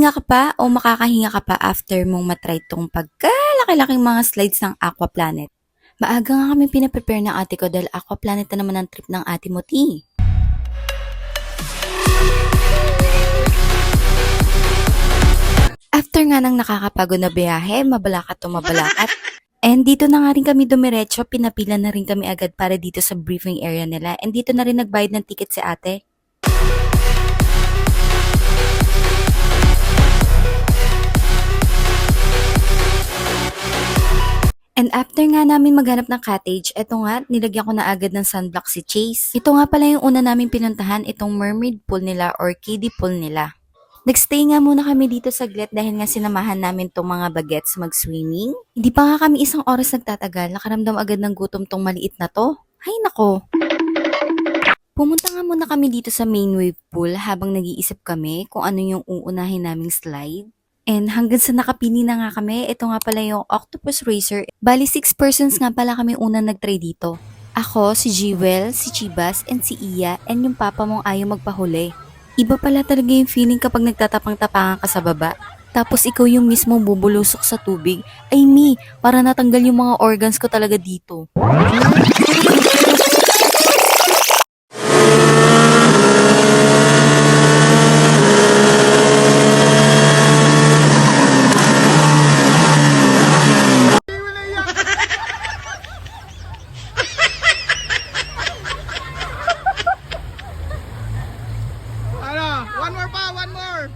Humihinga ka pa o makakahinga ka pa after mong matry tong pagkalaki-laking mga slides ng Aquaplanet? Maaga nga kami pinaprepare ng ate ko dahil Aquaplanet na naman ang trip ng ate mo, Ti. After nga ng nakakapagod na biyahe, mabalakat to mabalakat. And dito na nga rin kami dumiretso, pinapila na rin kami agad para dito sa briefing area nila. And dito na rin nagbayad ng ticket si ate. And after nga namin maghanap ng cottage, eto nga, nilagyan ko na agad ng sunblock si Chase. Ito nga pala yung una namin pinuntahan, itong mermaid pool nila or kiddie pool nila. Nagstay nga muna kami dito saglit dahil nga sinamahan namin tong mga bagets mag-swimming. Hindi pa nga kami isang oras nagtatagal, nakaramdam agad ng gutom tong maliit na to. Hay nako! Pumunta nga muna kami dito sa main wave pool habang nag-iisip kami kung ano yung uunahin naming slide. And hanggang sa nakapili na nga kami, ito nga pala yung Octopus Racer. Bali 6 persons nga pala kami unang nag-try dito. Ako, si Jewel, si Chibas, and si Iya, and yung papa mong ayaw magpahuli. Iba pala talaga yung feeling kapag nagtatapang-tapangan ka sa baba. Tapos ikaw yung mismo bubulusok sa tubig. Ay me, para natanggal yung mga organs ko talaga dito. One more pa, one more.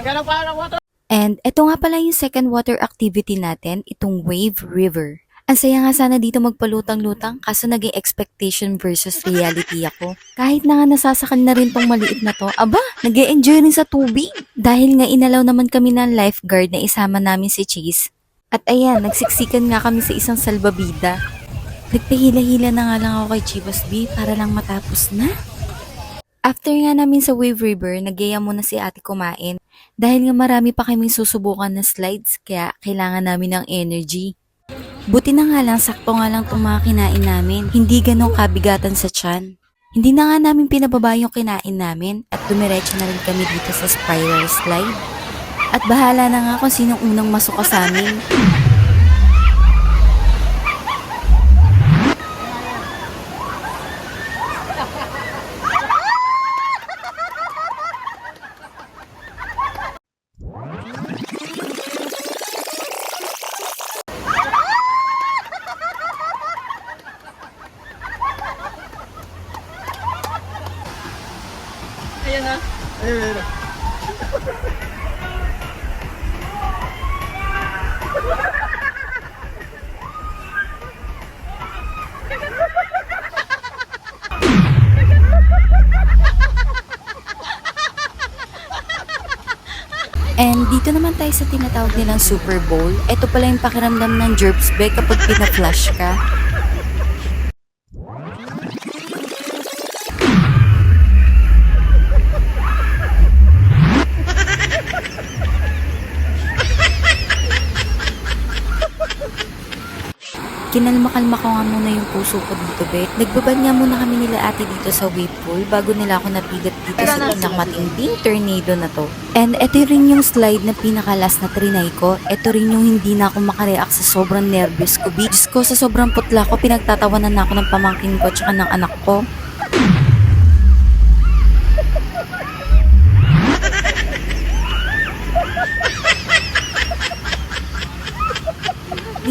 Ganun pa ng water. And eto nga pala yung second water activity natin, itong Wave River. Ang saya nga sana dito magpalutang-lutang kaso naging expectation versus reality ako. Kahit na nga nasasakal na rin tong maliit na to, aba, nag-e-enjoy rin sa tubig. Dahil nga inalaw naman kami ng lifeguard na isama namin si Chase. At ayan, nagsiksikan nga kami sa isang salbabida. Nagpahila-hila na nga lang ako kay Chivas B para lang matapos na. After nga namin sa Wave River, nagyaya muna si ate kumain. Dahil nga marami pa kaming susubukan na slides, kaya kailangan namin ng energy. Buti na nga lang, sakto nga lang itong mga kinain namin. Hindi ganong kabigatan sa tiyan. Hindi na nga namin pinababa yung kinain namin at dumiretso na rin kami dito sa spiral slide. At bahala na nga kung sinong unang masuka sa amin. Ayan na. Ayun. And dito naman tayo sa tinatawag nilang Super Bowl. Ito pala yung pakiramdam ng jerks bag kapag pina-flash ka. Kinalma-kalma ko nga muna yung puso ko dito, bet. Nagbabad nga muna kami nila ate dito sa wave pool bago nila ako napigat dito sa pinakamatinding tornado na to. And eto rin yung slide na pinakalas na trinay ko. Eto rin yung hindi na ako makareact sa sobrang nervous ko. Diyos ko, sa sobrang putla ko, pinagtatawanan na ako ng pamangkin ko tsaka ng anak ko.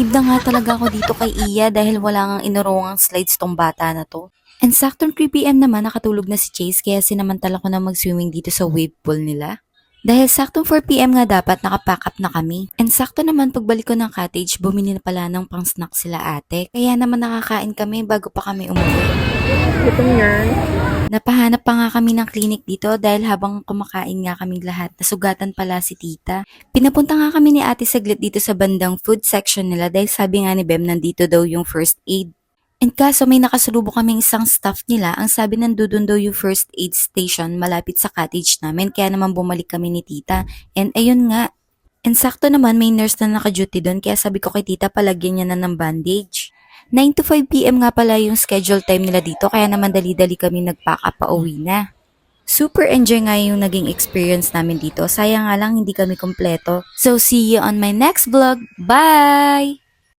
Live na nga talaga ako dito kay Iya dahil wala ngang inurungang slides tong bata na to. And saktong 3 PM naman nakatulog na si Chase kaya sinamantala ko na mag-swimming dito sa wave pool nila. Dahil saktong 4 PM nga dapat nakapack up na kami. And sakto naman pagbalik ko ng cottage, bumili na pala ng pang snack sila ate. Kaya naman nakakain kami bago pa kami umuwi. Ito yan. Napahanap pa nga kami ng clinic dito dahil habang kumakain nga kaming lahat, nasugatan pala si tita. Pinapunta nga kami ni ate saglit dito sa bandang food section nila dahil sabi nga ni Bem nandito daw yung first aid. And kaso may nakasalubong kaming isang staff nila, ang sabi nandun daw yung first aid station malapit sa cottage namin kaya naman bumalik kami ni tita. And ayun nga. And sakto naman may nurse na naka-duty doon kaya sabi ko kay tita palagyan niya na ng bandage. 9 to 5 PM nga pala yung schedule time nila dito kaya naman dali-dali kami nag-pack up pa uwi na. Super enjoy nga yung naging experience namin dito. Sayang nga lang hindi kami kompleto. So see you on my next vlog. Bye!